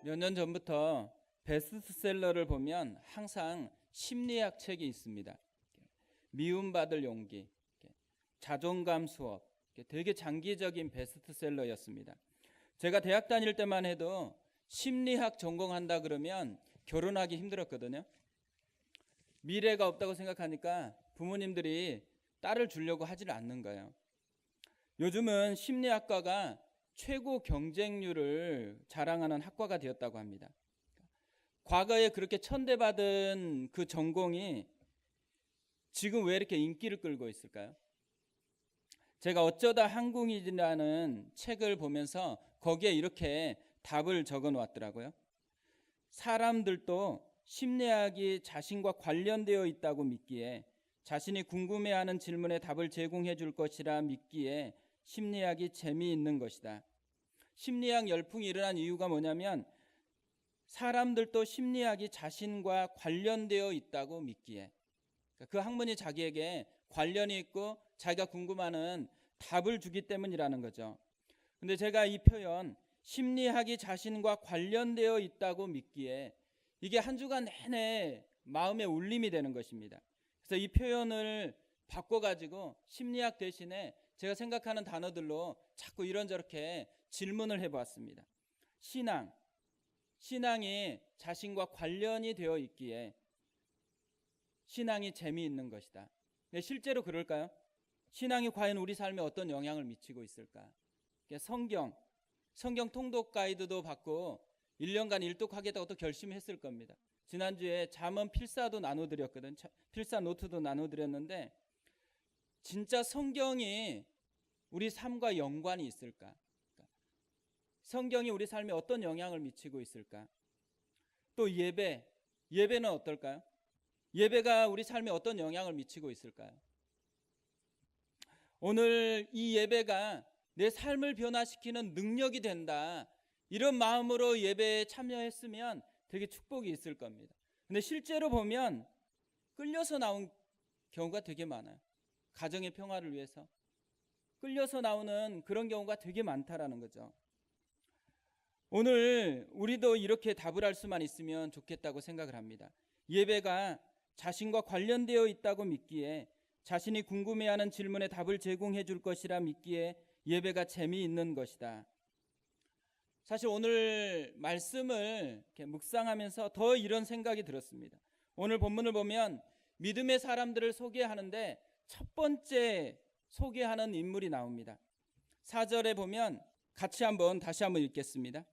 몇 년 전부터 베스트셀러를 보면 항상 심리학 책이 있습니다. 미움받을 용기, 자존감 수업, 되게 장기적인 베스트셀러였습니다. 제가 대학 다닐 때만 해도 심리학 전공한다 그러면 결혼하기 힘들었거든요. 미래가 없다고 생각하니까 부모님들이 딸을 주려고 하질 않는 거예요. 요즘은 심리학과가 최고 경쟁률을 자랑하는 학과가 되었다고 합니다. 과거에 그렇게 천대받은 그 전공이 지금 왜 이렇게 인기를 끌고 있을까요? 제가 어쩌다 한국인이라는 책을 보면서 거기에 이렇게 답을 적어 놓았더라고요. 사람들도 심리학이 자신과 관련되어 있다고 믿기에, 자신이 궁금해하는 질문에 답을 제공해 줄 것이라 믿기에 심리학이 재미있는 것이다. 심리학 열풍이 일어난 이유가 뭐냐면 사람들도 심리학이 자신과 관련되어 있다고 믿기에, 그 학문이 자기에게 관련이 있고 자기가 궁금해하는 답을 주기 때문이라는 거죠. 근데 제가 이 표현 심리학이 자신과 관련되어 있다고 믿기에, 이게 한 주간 내내 마음에 울림이 되는 것입니다. 그래서 이 표현을 바꿔가지고 심리학 대신에 제가 생각하는 단어들로 자꾸 이런저렇게 질문을 해보았습니다. 신앙이 자신과 관련이 되어 있기에 신앙이 재미있는 것이다. 실제로 그럴까요? 신앙이 과연 우리 삶에 어떤 영향을 미치고 있을까? 성경 통독 가이드도 받고 1년간 일독하겠다고 또 결심했을 겁니다. 지난주에 잠언 필사도 나눠드렸거든. 필사 노트도 나눠드렸는데 진짜 성경이 우리 삶과 연관이 있을까? 성경이 우리 삶에 어떤 영향을 미치고 있을까? 또 예배는 어떨까요? 예배가 우리 삶에 어떤 영향을 미치고 있을까요? 오늘 이 예배가 내 삶을 변화시키는 능력이 된다, 이런 마음으로 예배에 참여했으면 되게 축복이 있을 겁니다. 근데 실제로 보면 끌려서 나온 경우가 되게 많아요. 가정의 평화를 위해서 끌려서 나오는 그런 경우가 되게 많다라는 거죠. 오늘 우리도 이렇게 답을 할 수만 있으면 좋겠다고 생각을 합니다. 예배가 자신과 관련되어 있다고 믿기에, 자신이 궁금해하는 질문에 답을 제공해 줄 것이라 믿기에 예배가 재미있는 것이다. 사실 오늘 말씀을 이렇게 묵상하면서 더 이런 생각이 들었습니다. 오늘 본문을 보면 믿음의 사람들을 소개하는데 첫 번째 소개하는 인물이 나옵니다. 4절에 보면 다시 한번 읽겠습니다.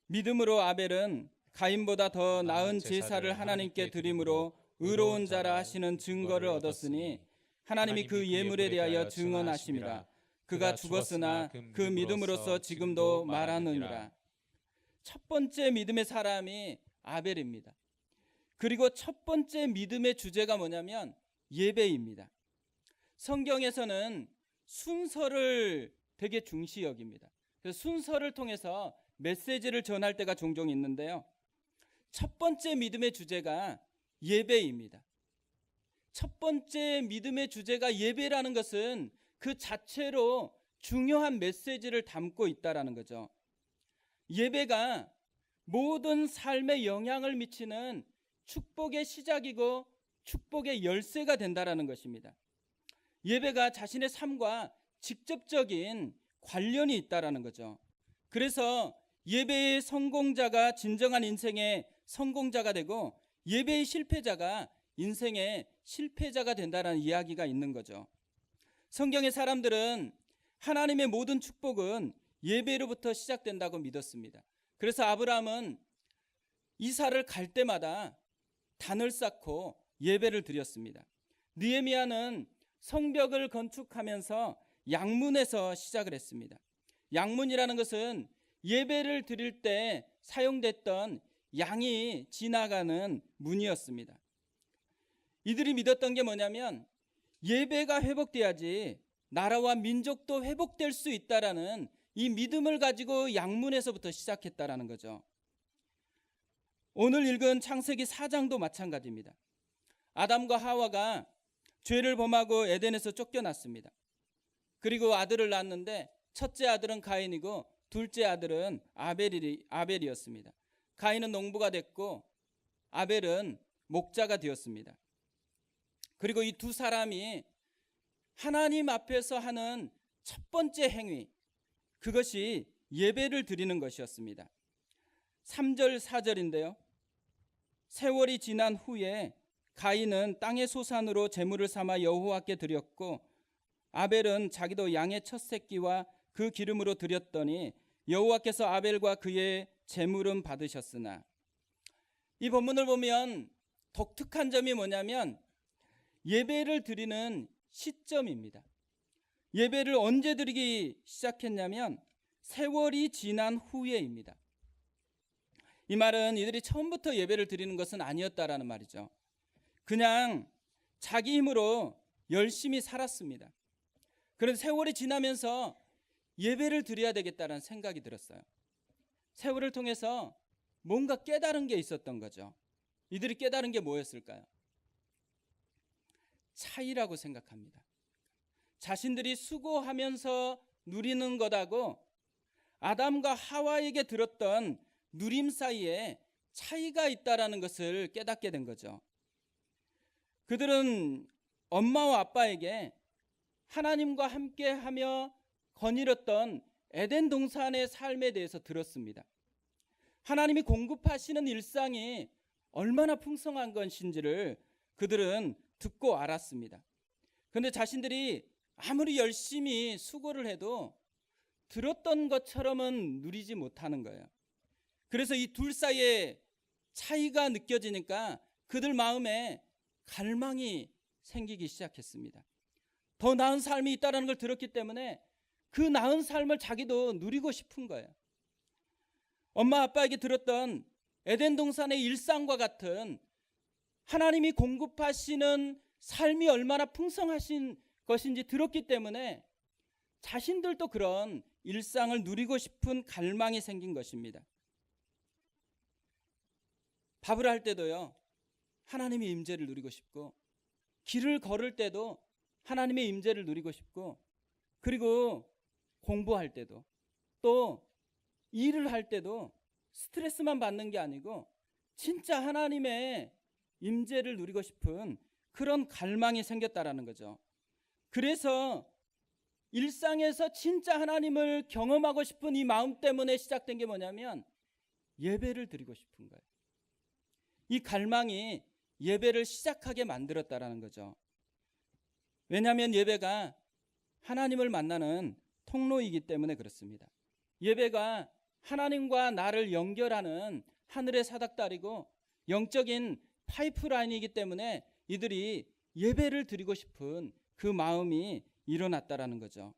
믿음으로 아벨은 가인보다 더 나은 제사를 하나님께 드림으로 의로운 자라 하시는 증거를 얻었으니 하나님이 그 예물에 대하여 증언하심이라. 그가 죽었으나 그 믿음으로써 지금도 말하느니라. 첫 번째 믿음의 사람이 아벨입니다. 그리고 첫 번째 믿음의 주제가 뭐냐면 예배입니다. 성경에서는 순서를 되게 중시 여깁니다. 그래서 순서를 통해서 메시지를 전할 때가 종종 있는데요, 첫 번째 믿음의 주제가 예배입니다. 첫 번째 믿음의 주제가 예배라는 것은 그 자체로 중요한 메시지를 담고 있다라는 거죠. 예배가 모든 삶에 영향을 미치는 축복의 시작이고 축복의 열쇠가 된다라는 것입니다. 예배가 자신의 삶과 직접적인 관련이 있다라는 거죠. 그래서 예배의 성공자가 진정한 인생의 성공자가 되고 예배의 실패자가 인생의 실패자가 된다는 이야기가 있는 거죠. 성경의 사람들은 하나님의 모든 축복은 예배로부터 시작된다고 믿었습니다. 그래서 아브라함은 이사를 갈 때마다 단을 쌓고 예배를 드렸습니다. 느헤미야는 성벽을 건축하면서 양문에서 시작을 했습니다. 양문이라는 것은 예배를 드릴 때 사용됐던 양이 지나가는 문이었습니다. 이들이 믿었던 게 뭐냐면 예배가 회복돼야지 나라와 민족도 회복될 수 있다라는 이 믿음을 가지고 양문에서부터 시작했다라는 거죠. 오늘 읽은 창세기 4장도 마찬가지입니다. 아담과 하와가 죄를 범하고 에덴에서 쫓겨났습니다. 그리고 아들을 낳았는데 첫째 아들은 가인이고 둘째 아들은 아벨이었습니다. 가인은 농부가 됐고 아벨은 목자가 되었습니다. 그리고 이 두 사람이 하나님 앞에서 하는 첫 번째 행위, 그것이 예배를 드리는 것이었습니다. 3절 4절인데요. 세월이 지난 후에 가인은 땅의 소산으로 제물을 삼아 여호와께 드렸고 아벨은 자기도 양의 첫 새끼와 그 기름으로 드렸더니 여호와께서 아벨과 그의 제물은 받으셨으나, 이 본문을 보면 독특한 점이 뭐냐면 예배를 드리는 시점입니다. 예배를 언제 드리기 시작했냐면 세월이 지난 후에입니다. 이 말은 이들이 처음부터 예배를 드리는 것은 아니었다라는 말이죠. 그냥 자기 힘으로 열심히 살았습니다. 그런데 세월이 지나면서 예배를 드려야 되겠다는 생각이 들었어요. 세월을 통해서 뭔가 깨달은 게 있었던 거죠. 이들이 깨달은 게 뭐였을까요? 차이라고 생각합니다. 자신들이 수고하면서 누리는 것하고 아담과 하와에게 들었던 누림 사이에 차이가 있다라는 것을 깨닫게 된 거죠. 그들은 엄마와 아빠에게 하나님과 함께하며 거닐었던 에덴 동산의 삶에 대해서 들었습니다. 하나님이 공급하시는 일상이 얼마나 풍성한 것인지를 그들은 듣고 알았습니다. 그런데 자신들이 아무리 열심히 수고를 해도 들었던 것처럼은 누리지 못하는 거예요. 그래서 이 둘 사이에 차이가 느껴지니까 그들 마음에 갈망이 생기기 시작했습니다. 더 나은 삶이 있다는 걸 들었기 때문에 그 나은 삶을 자기도 누리고 싶은 거예요. 엄마 아빠에게 들었던 에덴 동산의 일상과 같은 하나님이 공급하시는 삶이 얼마나 풍성하신 것인지 들었기 때문에 자신들도 그런 일상을 누리고 싶은 갈망이 생긴 것입니다. 밥을 할 때도요, 하나님의 임재를 누리고 싶고, 길을 걸을 때도 하나님의 임재를 누리고 싶고, 그리고 공부할 때도, 또 일을 할 때도 스트레스만 받는 게 아니고 진짜 하나님의 임재를 누리고 싶은 그런 갈망이 생겼다라는 거죠. 그래서 일상에서 진짜 하나님을 경험하고 싶은 이 마음 때문에 시작된 게 뭐냐면 예배를 드리고 싶은 거예요. 이 갈망이 예배를 시작하게 만들었다라는 거죠. 왜냐하면 예배가 하나님을 만나는 통로이기 때문에 그렇습니다. 예배가 하나님과 나를 연결하는 하늘의 사닥다리고 영적인 파이프라인이기 때문에 이들이 예배를 드리고 싶은 그 마음이 일어났다라는 거죠.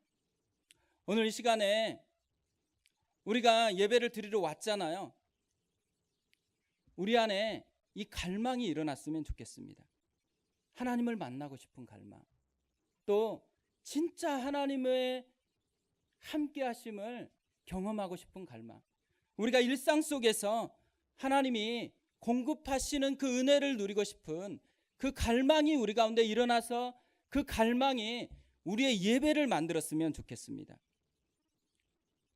오늘 이 시간에 우리가 예배를 드리러 왔잖아요. 우리 안에 이 갈망이 일어났으면 좋겠습니다. 하나님을 만나고 싶은 갈망, 또 진짜 하나님의 함께 하심을 경험하고 싶은 갈망, 우리가 일상 속에서 하나님이 공급하시는 그 은혜를 누리고 싶은 그 갈망이 우리 가운데 일어나서 그 갈망이 우리의 예배를 만들었으면 좋겠습니다.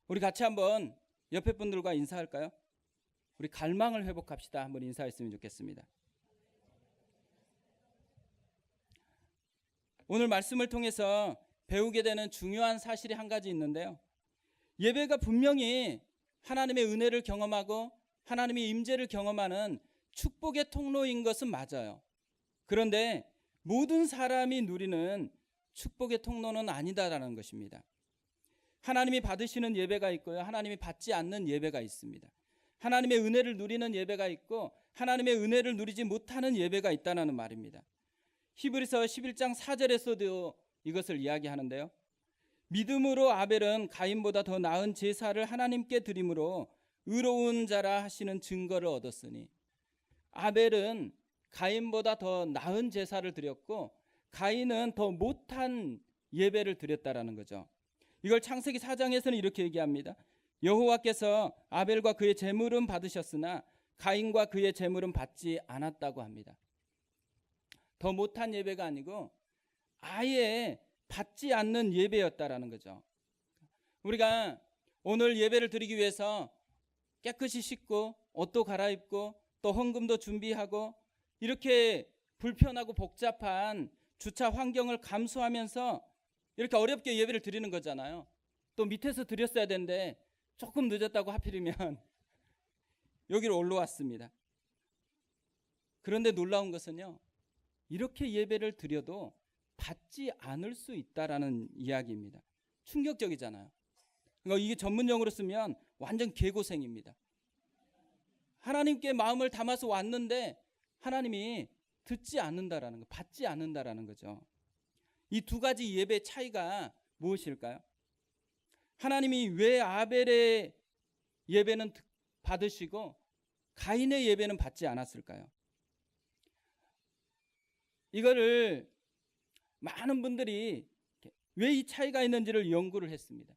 우리 같이 한번 옆에 분들과 인사할까요? 우리 갈망을 회복합시다. 한번 인사했으면 좋겠습니다. 오늘 말씀을 통해서 배우게 되는 중요한 사실이 한 가지 있는데요. 예배가 분명히 하나님의 은혜를 경험하고 하나님의 임재를 경험하는 축복의 통로인 것은 맞아요. 그런데 모든 사람이 누리는 축복의 통로는 아니다라는 것입니다. 하나님이 받으시는 예배가 있고요, 하나님이 받지 않는 예배가 있습니다. 하나님의 은혜를 누리는 예배가 있고 하나님의 은혜를 누리지 못하는 예배가 있다는 말입니다. 히브리서 11장 4절에서도 이것을 이야기하는데요. 믿음으로 아벨은 가인보다 더 나은 제사를 하나님께 드림으로 의로운 자라 하시는 증거를 얻었으니, 아벨은 가인보다 더 나은 제사를 드렸고 가인은 더 못한 예배를 드렸다라는 거죠. 이걸 창세기 4장에서는 이렇게 얘기합니다. 여호와께서 아벨과 그의 제물은 받으셨으나 가인과 그의 제물은 받지 않았다고 합니다. 더 못한 예배가 아니고 아예 받지 않는 예배였다라는 거죠. 우리가 오늘 예배를 드리기 위해서 깨끗이 씻고 옷도 갈아입고 또 헌금도 준비하고 이렇게 불편하고 복잡한 주차 환경을 감수하면서 이렇게 어렵게 예배를 드리는 거잖아요. 또 밑에서 드렸어야 되는데 조금 늦었다고 하필이면 여기로 올라왔습니다. 그런데 놀라운 것은요, 이렇게 예배를 드려도 받지 않을 수 있다라는 이야기입니다. 충격적이잖아요. 그러니까 이게 전문용어로 쓰면 완전 개고생입니다. 하나님께 마음을 담아서 왔는데 하나님이 듣지 않는다라는 거, 받지 않는다라는 거죠. 이 두 가지 예배의 차이가 무엇일까요? 하나님이 왜 아벨의 예배는 받으시고 가인의 예배는 받지 않았을까요? 이거를 많은 분들이 왜 이 차이가 있는지를 연구를 했습니다.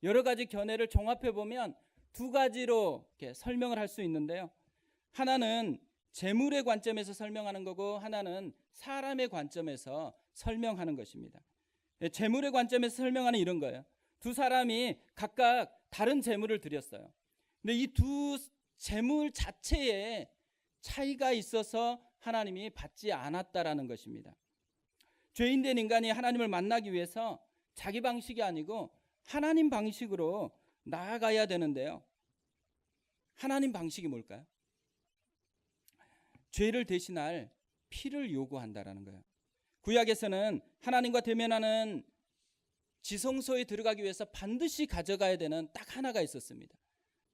여러 가지 견해를 종합해 보면 두 가지로 이렇게 설명을 할 수 있는데요. 하나는 재물의 관점에서 설명하는 거고 하나는 사람의 관점에서 설명하는 것입니다. 재물의 관점에서 설명하는 이런 거예요. 두 사람이 각각 다른 재물을 드렸어요. 근데 이 두 재물 자체에 차이가 있어서 하나님이 받지 않았다라는 것입니다. 죄인된 인간이 하나님을 만나기 위해서 자기 방식이 아니고 하나님 방식으로 나아가야 되는데요. 하나님 방식이 뭘까요? 죄를 대신할 피를 요구한다라는 거예요. 구약에서는 하나님과 대면하는 지성소에 들어가기 위해서 반드시 가져가야 되는 딱 하나가 있었습니다.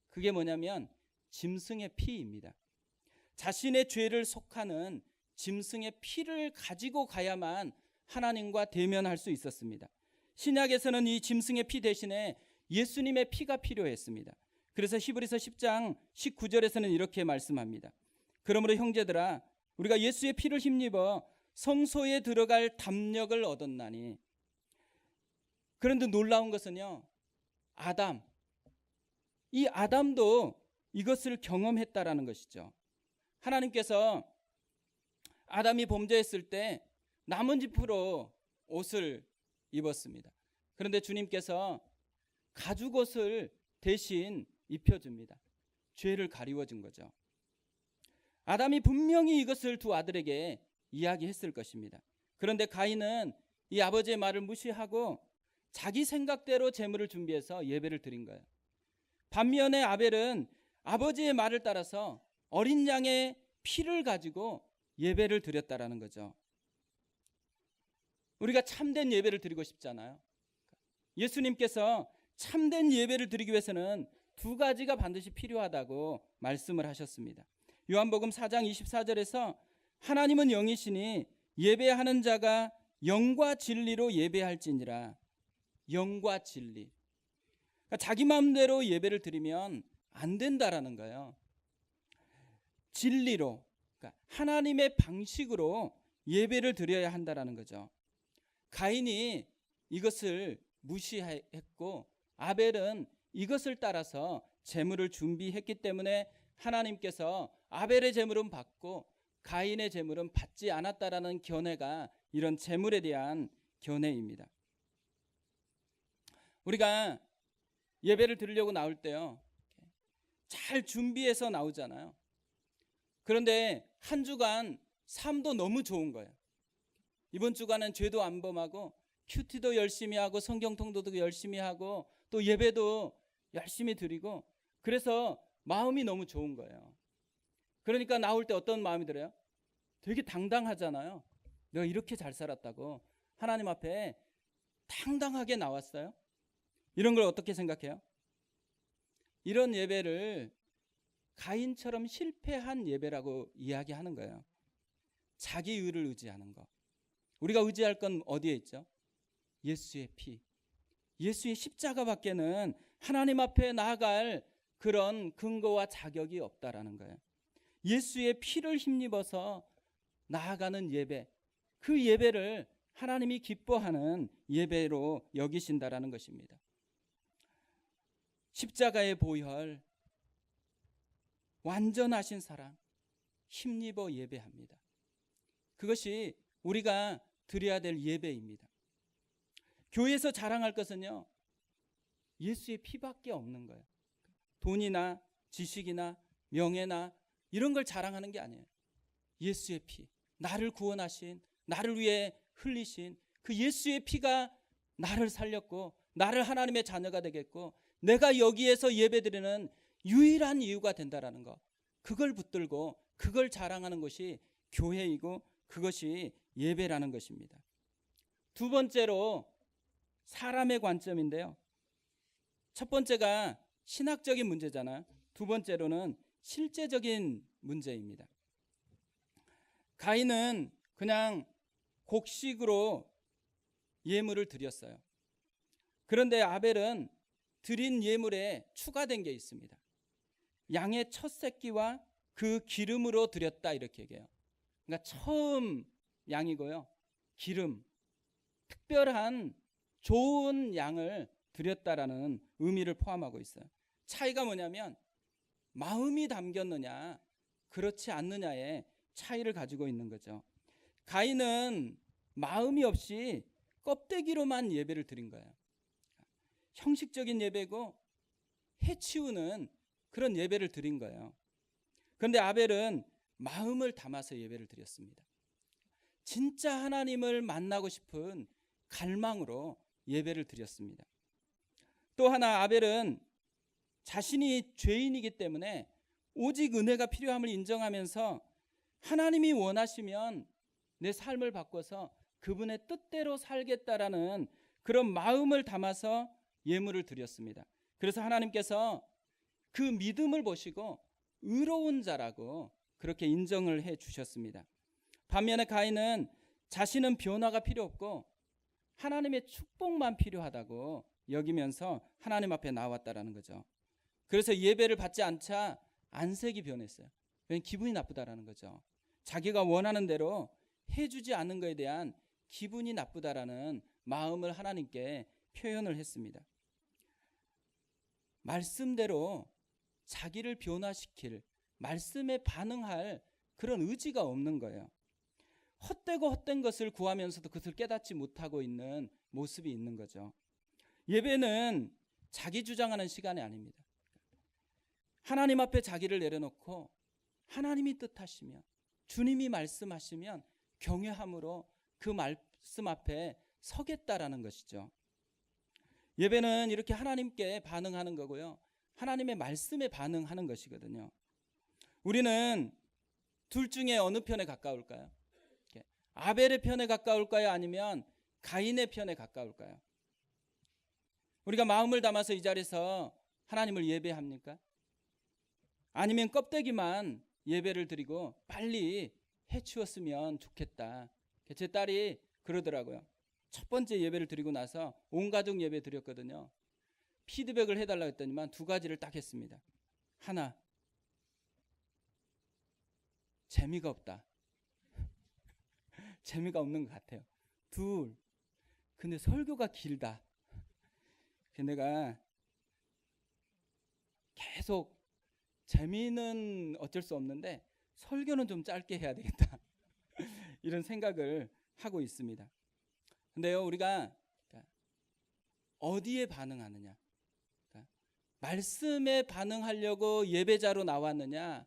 그게 뭐냐면 짐승의 피입니다. 자신의 죄를 속하는 짐승의 피를 가지고 가야만 하나님과 대면할 수 있었습니다. 신약에서는 이 짐승의 피 대신에 예수님의 피가 필요했습니다. 그래서 히브리서 10장 19절에서는 이렇게 말씀합니다. 그러므로 형제들아 우리가 예수의 피를 힘입어 성소에 들어갈 담력을 얻었나니. 그런데 놀라운 것은요, 이 아담도 이것을 경험했다라는 것이죠. 하나님께서 아담이 범죄했을 때 나뭇잎으로 옷을 입었습니다. 그런데 주님께서 가죽옷을 대신 입혀줍니다. 죄를 가리워준 거죠. 아담이 분명히 이것을 두 아들에게 이야기했을 것입니다. 그런데 가인은 이 아버지의 말을 무시하고 자기 생각대로 제물을 준비해서 예배를 드린 거예요. 반면에 아벨은 아버지의 말을 따라서 어린 양의 피를 가지고 예배를 드렸다라는 거죠. 우리가 참된 예배를 드리고 싶잖아요. 예수님께서 참된 예배를 드리기 위해서는 두 가지가 반드시 필요하다고 말씀을 하셨습니다. 요한복음 4장 24절에서 하나님은 영이시니 예배하는 자가 영과 진리로 예배할지니라. 영과 진리. 그러니까 자기 마음대로 예배를 드리면 안 된다라는 거예요. 진리로, 그러니까 하나님의 방식으로 예배를 드려야 한다라는 거죠. 가인이 이것을 무시했고 아벨은 이것을 따라서 제물을 준비했기 때문에 하나님께서 아벨의 제물은 받고 가인의 제물은 받지 않았다라는 견해가 이런 제물에 대한 견해입니다. 우리가 예배를 드리려고 나올 때요, 잘 준비해서 나오잖아요. 그런데 한 주간 삶도 너무 좋은 거예요. 이번 주간은 죄도 안 범하고 큐티도 열심히 하고 성경 통독도 열심히 하고 또 예배도 열심히 드리고 그래서 마음이 너무 좋은 거예요. 그러니까 나올 때 어떤 마음이 들어요? 되게 당당하잖아요. 내가 이렇게 잘 살았다고 하나님 앞에 당당하게 나왔어요. 이런 걸 어떻게 생각해요? 이런 예배를 가인처럼 실패한 예배라고 이야기하는 거예요. 자기 의를 의지하는 거. 우리가 의지할 건 어디에 있죠? 예수의 피. 예수의 십자가밖에는 하나님 앞에 나아갈 그런 근거와 자격이 없다라는 거예요. 예수의 피를 힘입어서 나아가는 예배, 그 예배를 하나님이 기뻐하는 예배로 여기신다라는 것입니다. 십자가의 보혈, 완전하신 사랑, 힘입어 예배합니다. 그것이 우리가 드려야 될 예배입니다. 교회에서 자랑할 것은요, 예수의 피밖에 없는 거예요. 돈이나 지식이나 명예나 이런 걸 자랑하는 게 아니에요. 예수의 피, 나를 구원하신, 나를 위해 흘리신 그 예수의 피가 나를 살렸고 나를 하나님의 자녀가 되겠고 내가 여기에서 예배드리는 유일한 이유가 된다라는 거, 그걸 붙들고 그걸 자랑하는 것이 교회이고 그것이 예배라는 것입니다. 두 번째로 사람의 관점인데요. 첫 번째가 신학적인 문제잖아요. 두 번째로는 실제적인 문제입니다. 가인은 그냥 곡식으로 예물을 드렸어요. 그런데 아벨은 드린 예물에 추가된 게 있습니다. 양의 첫 새끼와 그 기름으로 드렸다 이렇게 얘기해요. 그러니까 처음 양이고요. 기름, 특별한 좋은 양을 드렸다라는 의미를 포함하고 있어요. 차이가 뭐냐면 마음이 담겼느냐 그렇지 않느냐의 차이를 가지고 있는 거죠. 가인은 마음이 없이 껍데기로만 예배를 드린 거예요. 형식적인 예배고 해치우는 그런 예배를 드린 거예요. 그런데 아벨은 마음을 담아서 예배를 드렸습니다. 진짜 하나님을 만나고 싶은 갈망으로 예배를 드렸습니다. 또 하나 아벨은 자신이 죄인이기 때문에 오직 은혜가 필요함을 인정하면서 하나님이 원하시면 내 삶을 바꿔서 그분의 뜻대로 살겠다라는 그런 마음을 담아서 예물을 드렸습니다. 그래서 하나님께서 그 믿음을 보시고 의로운 자라고 그렇게 인정을 해 주셨습니다. 반면에 가인은 자신은 변화가 필요 없고 하나님의 축복만 필요하다고 여기면서 하나님 앞에 나왔다라는 거죠. 그래서 예배를 받지 않자 안색이 변했어요. 왜냐하면 기분이 나쁘다라는 거죠. 자기가 원하는 대로 해주지 않는 것에 대한 기분이 나쁘다라는 마음을 하나님께 표현을 했습니다. 말씀대로 자기를 변화시킬, 말씀에 반응할 그런 의지가 없는 거예요. 헛되고 헛된 것을 구하면서도 그것을 깨닫지 못하고 있는 모습이 있는 거죠. 예배는 자기 주장하는 시간이 아닙니다. 하나님 앞에 자기를 내려놓고 하나님이 뜻하시면, 주님이 말씀하시면 경외함으로 그 말씀 앞에 서겠다라는 것이죠. 예배는 이렇게 하나님께 반응하는 거고요. 하나님의 말씀에 반응하는 것이거든요. 우리는 둘 중에 어느 편에 가까울까요? 아벨의 편에 가까울까요? 아니면 가인의 편에 가까울까요? 우리가 마음을 담아서 이 자리에서 하나님을 예배합니까? 아니면 껍데기만 예배를 드리고 빨리 해치웠으면 좋겠다. 제 딸이 그러더라고요. 첫 번째 예배를 드리고 나서 온 가족 예배 드렸거든요. 피드백을 해달라고 했더니만 두 가지를 딱 했습니다. 하나, 재미가 없다. 재미가 없는 것 같아요. 둘, 근데 설교가 길다. 내가 계속 재미는 어쩔 수 없는데 설교는 좀 짧게 해야 되겠다. 이런 생각을 하고 있습니다. 근데요, 우리가 어디에 반응하느냐, 말씀에 반응하려고 예배자로 나왔느냐,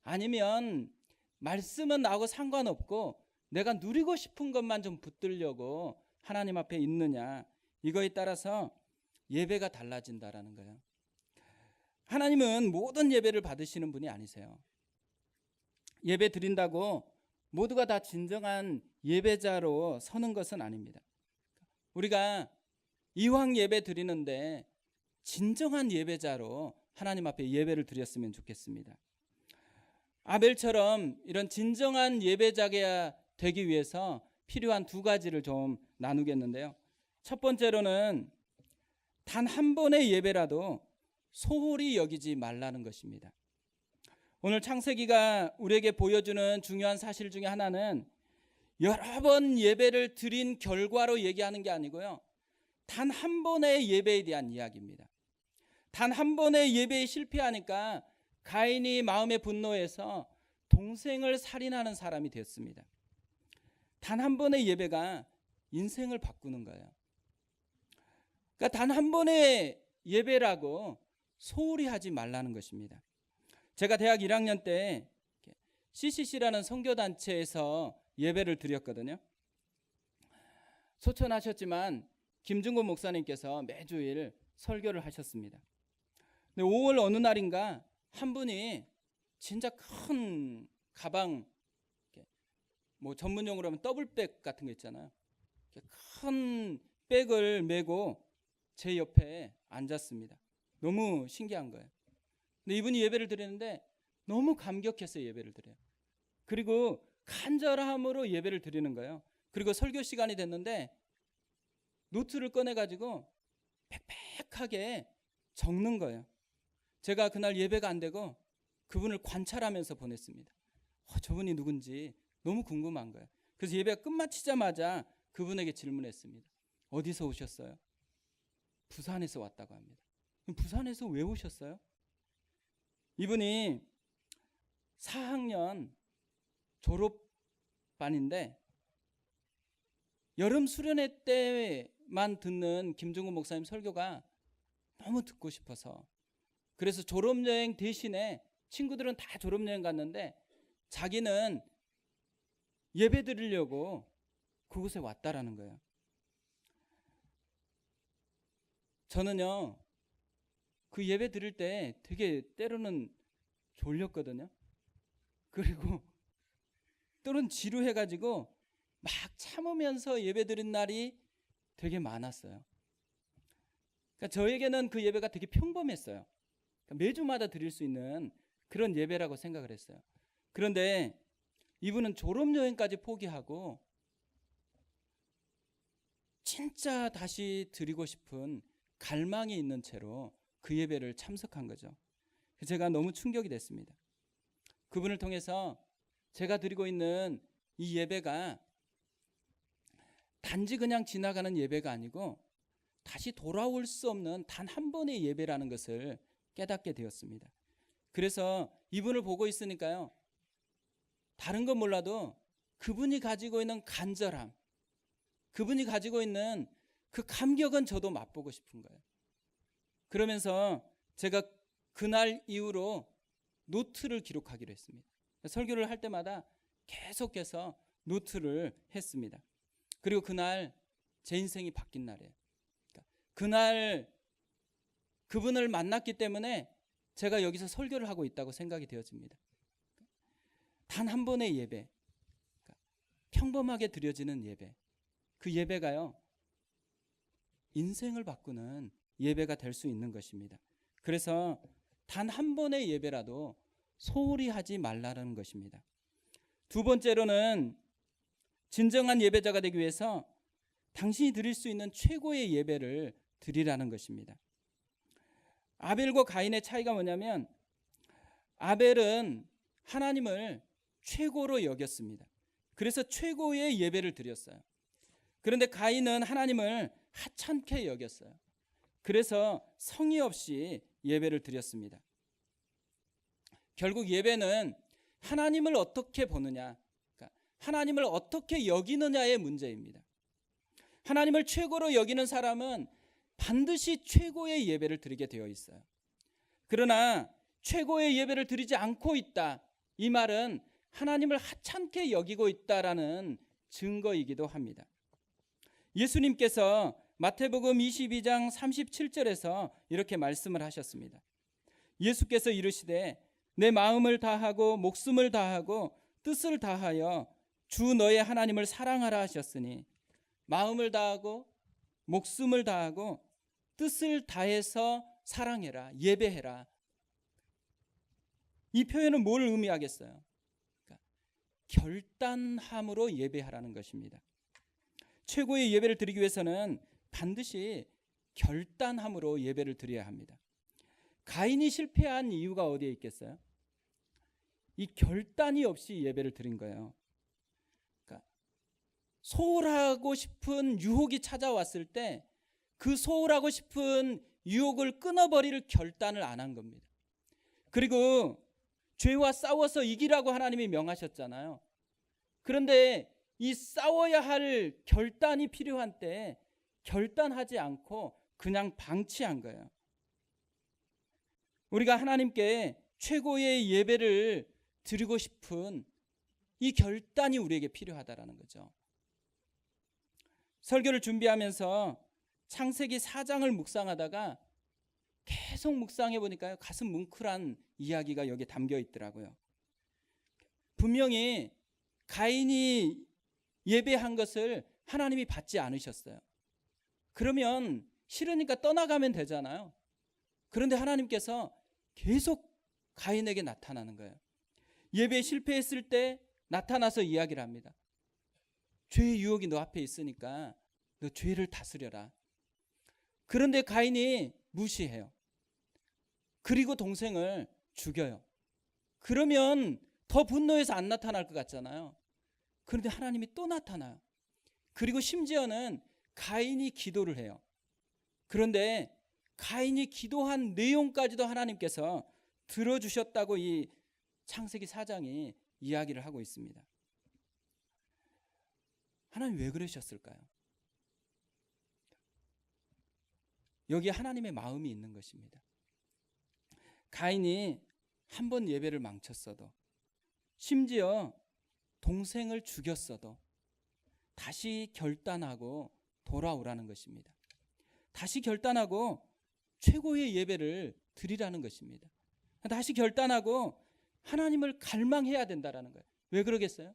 아니면 말씀은 나하고 상관없고 내가 누리고 싶은 것만 좀 붙들려고 하나님 앞에 있느냐, 이거에 따라서 예배가 달라진다라는 거예요. 하나님은 모든 예배를 받으시는 분이 아니세요. 예배 드린다고 모두가 다 진정한 예배자로 서는 것은 아닙니다. 우리가 이왕 예배 드리는데 진정한 예배자로 하나님 앞에 예배를 드렸으면 좋겠습니다. 아벨처럼 이런 진정한 예배자가 되기 위해서 필요한 두 가지를 좀 나누겠는데요. 첫 번째로는 단 한 번의 예배라도 소홀히 여기지 말라는 것입니다. 오늘 창세기가 우리에게 보여주는 중요한 사실 중에 하나는 여러 번 예배를 드린 결과로 얘기하는 게 아니고요, 단 한 번의 예배에 대한 이야기입니다. 단 한 번의 예배에 실패하니까 가인이 마음의 분노에서 동생을 살인하는 사람이 되었습니다. 단 한 번의 예배가 인생을 바꾸는 거예요. 그러니까 단 한 번의 예배라고 소홀히 하지 말라는 것입니다. 제가 대학 1학년 때 CCC라는 선교단체에서 예배를 드렸거든요. 소천하셨지만 김중곤 목사님께서 매주일 설교를 하셨습니다. 근데 5월 어느 날인가 한 분이 진짜 큰 가방, 뭐 전문용어로 하면 더블백 같은 거 있잖아요. 큰 백을 메고 제 옆에 앉았습니다. 너무 신기한 거예요. 근데 이분이 예배를 드리는데 너무 감격했어요. 예배를 드려요. 그리고 간절함으로 예배를 드리는 거예요. 그리고 설교 시간이 됐는데 노트를 꺼내가지고 빽빽하게 적는 거예요. 제가 그날 예배가 안 되고 그분을 관찰하면서 보냈습니다. 저분이 누군지 너무 궁금한 거예요. 그래서 예배가 끝마치자마자 그분에게 질문했습니다. 어디서 오셨어요? 부산에서 왔다고 합니다. 부산에서 왜 오셨어요? 이분이 4학년 졸업반인데 여름 수련회 때만 듣는 김중곤 목사님 설교가 너무 듣고 싶어서, 그래서 졸업여행 대신에 친구들은 다 졸업여행 갔는데 자기는 예배 드리려고 그곳에 왔다라는 거예요. 저는요, 그 예배 드릴 때 되게 때로는 졸렸거든요. 그리고 때로는 지루해가지고 막 참으면서 예배 드린 날이 되게 많았어요. 그러니까 저에게는 그 예배가 되게 평범했어요. 그러니까 매주마다 드릴 수 있는 그런 예배라고 생각을 했어요. 그런데 이분은 졸업여행까지 포기하고 진짜 다시 드리고 싶은 갈망이 있는 채로 그 예배를 참석한 거죠. 제가 너무 충격이 됐습니다. 그분을 통해서 제가 드리고 있는 이 예배가 단지 그냥 지나가는 예배가 아니고 다시 돌아올 수 없는 단 한 번의 예배라는 것을 깨닫게 되었습니다. 그래서 이분을 보고 있으니까요, 다른 건 몰라도 그분이 가지고 있는 간절함, 그분이 가지고 있는 그 감격은 저도 맛보고 싶은 거예요. 그러면서 제가 그날 이후로 노트를 기록하기로 했습니다. 설교를 할 때마다 계속해서 노트를 했습니다. 그리고 그날 제 인생이 바뀐 날이에요. 그날 그분을 만났기 때문에 제가 여기서 설교를 하고 있다고 생각이 되어집니다. 단 한 번의 예배, 평범하게 드려지는 예배, 그 예배가요, 인생을 바꾸는 예배가 될 수 있는 것입니다. 그래서 단 한 번의 예배라도 소홀히 하지 말라는 것입니다. 두 번째로는 진정한 예배자가 되기 위해서 당신이 드릴 수 있는 최고의 예배를 드리라는 것입니다. 아벨과 가인의 차이가 뭐냐면, 아벨은 하나님을 최고로 여겼습니다. 그래서 최고의 예배를 드렸어요. 그런데 가인은 하나님을 하찮게 여겼어요. 그래서 성의 없이 예배를 드렸습니다. 결국 예배는 하나님을 어떻게 보느냐, 하나님을 어떻게 여기느냐의 문제입니다. 하나님을 최고로 여기는 사람은 반드시 최고의 예배를 드리게 되어 있어요. 그러나 최고의 예배를 드리지 않고 있다, 이 말은 하나님을 하찮게 여기고 있다라는 증거이기도 합니다. 예수님께서 마태복음 22장 37절에서 이렇게 말씀을 하셨습니다. 예수께서 이르시되 내 마음을 다하고 목숨을 다하고 뜻을 다하여 주 너의 하나님을 사랑하라 하셨으니, 마음을 다하고 목숨을 다하고 뜻을 다해서 사랑해라, 예배해라. 이 표현은 뭘 의미하겠어요? 그러니까 결단함으로 예배하라는 것입니다. 최고의 예배를 드리기 위해서는 반드시 결단함으로 예배를 드려야 합니다. 가인이 실패한 이유가 어디에 있겠어요? 이 결단이 없이 예배를 드린 거예요. 그러니까 소홀하고 싶은 유혹이 찾아왔을 때 그 소홀하고 싶은 유혹을 끊어버릴 결단을 안 한 겁니다. 그리고 죄와 싸워서 이기라고 하나님이 명하셨잖아요. 그런데 이 싸워야 할 결단이 필요한 때 결단하지 않고 그냥 방치한 거예요. 우리가 하나님께 최고의 예배를 드리고 싶은 이 결단이 우리에게 필요하다라는 거죠. 설교를 준비하면서 창세기 4장을 묵상하다가 계속 묵상해 보니까요, 가슴 뭉클한 이야기가 여기에 담겨 있더라고요. 분명히 가인이 예배한 것을 하나님이 받지 않으셨어요. 그러면 싫으니까 떠나가면 되잖아요. 그런데 하나님께서 계속 가인에게 나타나는 거예요. 예배에 실패했을 때 나타나서 이야기를 합니다. 죄의 유혹이 너 앞에 있으니까 너 죄를 다스려라. 그런데 가인이 무시해요. 그리고 동생을 죽여요. 그러면 더 분노해서 안 나타날 것 같잖아요. 그런데 하나님이 또 나타나요. 그리고 심지어는 가인이 기도를 해요. 그런데 가인이 기도한 내용까지도 하나님께서 들어주셨다고 이 창세기 4장이 이야기를 하고 있습니다. 하나님 왜 그러셨을까요? 여기에 하나님의 마음이 있는 것입니다. 가인이 한 번 예배를 망쳤어도, 심지어 동생을 죽였어도 다시 결단하고 돌아오라는 것입니다. 다시 결단하고 최고의 예배를 드리라는 것입니다. 다시 결단하고 하나님을 갈망해야 된다라는 거예요. 왜 그러겠어요?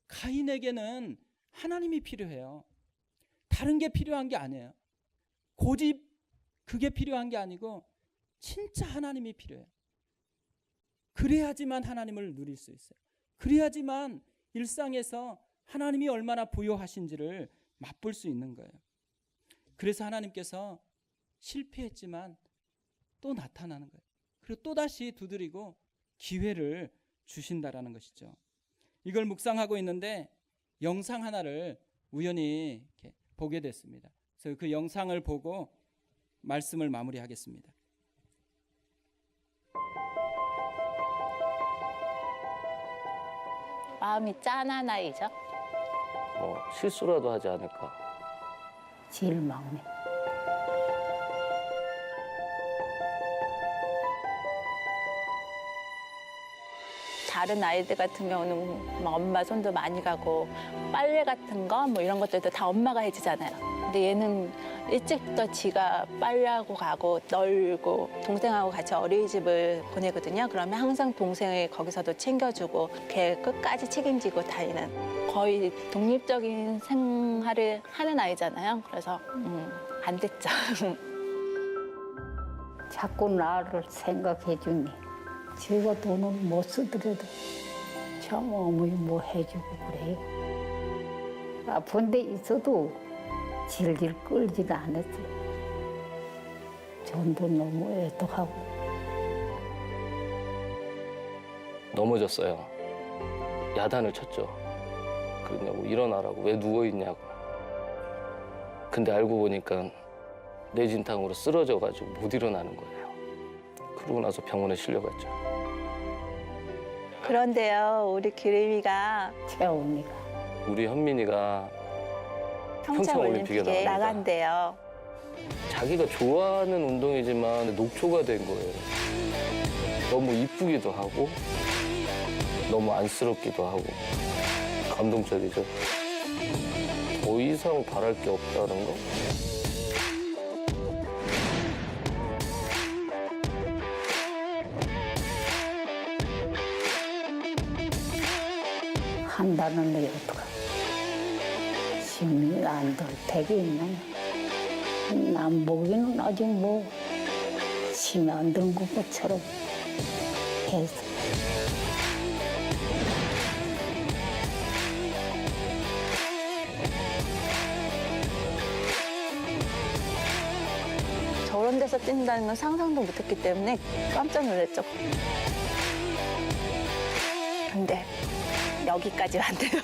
가인에게는 하나님이 필요해요. 다른 게 필요한 게 아니에요. 고집 그게 필요한 게 아니고 진짜 하나님이 필요해요. 그래야지만 하나님을 누릴 수 있어요. 그래야지만 일상에서 하나님이 얼마나 부요하신지를 맛볼 수 있는 거예요. 그래서 하나님께서 실패했지만 또 나타나는 거예요. 그리고 또다시 두드리고 기회를 주신다라는 것이죠. 이걸 묵상하고 있는데 영상 하나를 우연히 이렇게 보게 됐습니다. 그래서 그 영상을 보고 말씀을 마무리하겠습니다. 마음이 짠한 아이죠. 실수라도 하지 않을까. 제일 막내. 다른 아이들 같은 경우는 막 엄마 손도 많이 가고 빨래 같은 거 뭐 이런 것들도 다 엄마가 해주잖아요. 근데 얘는 일찍부터 지가 빨래하고 가고 널고 동생하고 같이 어린이집을 보내거든요. 그러면 항상 동생을 거기서도 챙겨주고 걔 끝까지 책임지고 다니는 거의 독립적인 생활을 하는 아이잖아요. 그래서 안 됐죠. 자꾸 나를 생각해 주니 제가 돈을 못 쓰더라도 참 어머니 뭐 해주고 그래요. 아픈 데 있어도 질질 끌지도 않았어요. 전도 너무 애떡하고. 넘어졌어요. 야단을 쳤죠. 그러냐고, 일어나라고, 왜 누워있냐고. 근데 알고 보니까 뇌진탕으로 쓰러져가지고 못 일어나는 거예요. 그러고 나서 병원에 실려갔죠. 그런데요, 우리 기림이가 채원이가. 우리 현민이가 평창올림픽에 나간대요. 자기가 좋아하는 운동이지만 녹초가 된 거예요. 너무 이쁘기도 하고 너무 안쓰럽기도 하고 감동적이죠. 더 이상 바랄 게 없다는 거. 한다는 애 어떡하. 힘이 안 들 되게 있나. 남 보기는 아직 뭐 힘이 안 든 것처럼 해서. 저런 데서 뛴다는 건 상상도 못했기 때문에 깜짝 놀랐죠. 근데 여기까지 왔대요.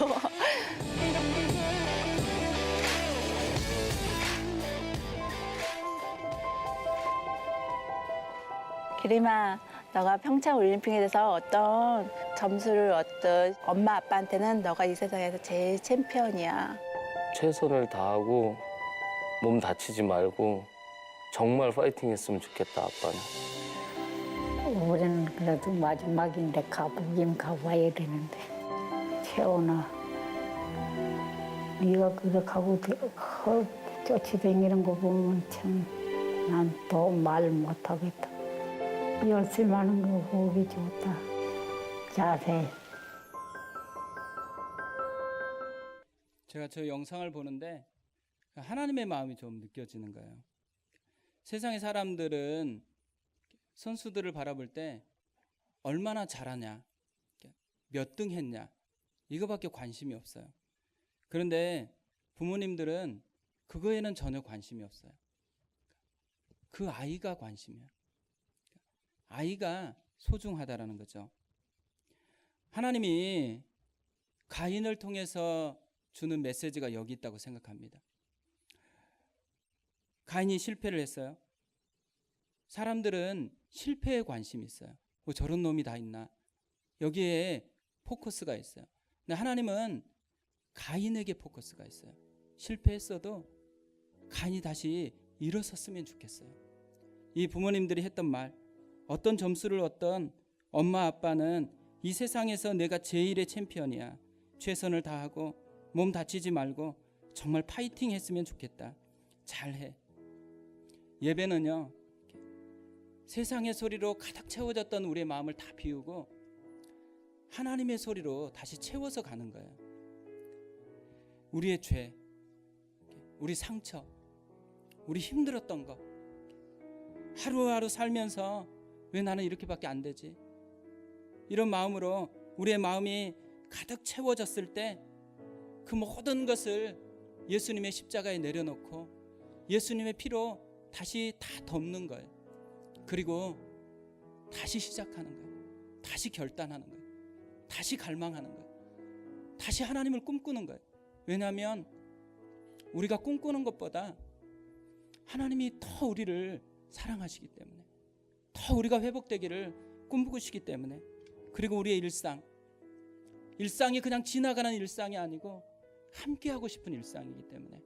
기림아, 너가 평창올림픽에 대해서 어떤 점수를 얻든 엄마 아빠한테는 너가 이 세상에서 제일 챔피언이야. 최선을 다하고 몸 다치지 말고 정말 파이팅 했으면 좋겠다, 아빠는. 올해는 그래도 마지막인데 가보긴 가봐야 되는데. 채원아, 네가 그렇게 하고 쫓아다니는 거 보면 참 난 더 말 못하겠다. 열심히 하는 거 보기 좋다. 자세. 제가 저 영상을 보는데 하나님의 마음이 좀 느껴지는 거예요. 세상의 사람들은 선수들을 바라볼 때 얼마나 잘하냐, 몇 등 했냐, 이거밖에 관심이 없어요. 그런데 부모님들은 그거에는 전혀 관심이 없어요. 그 아이가 관심이야. 아이가 소중하다라는 거죠. 하나님이 가인을 통해서 주는 메시지가 여기 있다고 생각합니다. 가인이 실패를 했어요. 사람들은 실패에 관심이 있어요. 뭐 저런 놈이 다 있나? 여기에 포커스가 있어요. 근데 하나님은 가인에게 포커스가 있어요. 실패했어도 가인이 다시 일어섰으면 좋겠어요. 이 부모님들이 했던 말, 어떤 점수를 얻던 엄마 아빠는 이 세상에서 내가 제일의 챔피언이야. 최선을 다하고 몸 다치지 말고 정말 파이팅 했으면 좋겠다. 잘해. 예배는요, 세상의 소리로 가득 채워졌던 우리의 마음을 다 비우고 하나님의 소리로 다시 채워서 가는 거예요. 우리의 죄, 우리 상처, 우리 힘들었던 거, 하루하루 살면서 왜 나는 이렇게밖에 안 되지? 이런 마음으로 우리의 마음이 가득 채워졌을 때 그 모든 것을 예수님의 십자가에 내려놓고 예수님의 피로 다시 다 덮는 거예요. 그리고 다시 시작하는 거예요. 다시 결단하는 거예요. 다시 갈망하는 거예요. 다시 하나님을 꿈꾸는 거예요. 왜냐하면 우리가 꿈꾸는 것보다 하나님이 더 우리를 사랑하시기 때문에, 더 우리가 회복되기를 꿈꾸시기 때문에, 그리고 우리의 일상이 그냥 지나가는 일상이 아니고 함께하고 싶은 일상이기 때문에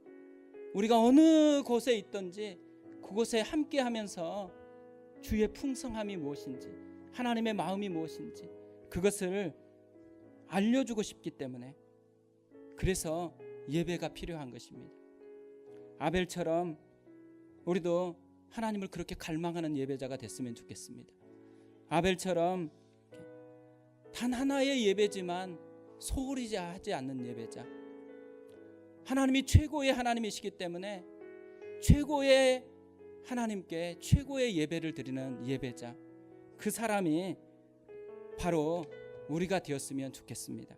우리가 어느 곳에 있든지 그곳에 함께하면서 주의 풍성함이 무엇인지, 하나님의 마음이 무엇인지 그것을 알려주고 싶기 때문에, 그래서 예배가 필요한 것입니다. 아벨처럼 우리도 하나님을 그렇게 갈망하는 예배자가 됐으면 좋겠습니다. 아벨처럼 단 하나의 예배지만 소홀히 하지 않는 예배자. 하나님이 최고의 하나님이시기 때문에 최고의 하나님께 최고의 예배를 드리는 예배자, 그 사람이 바로 우리가 되었으면 좋겠습니다.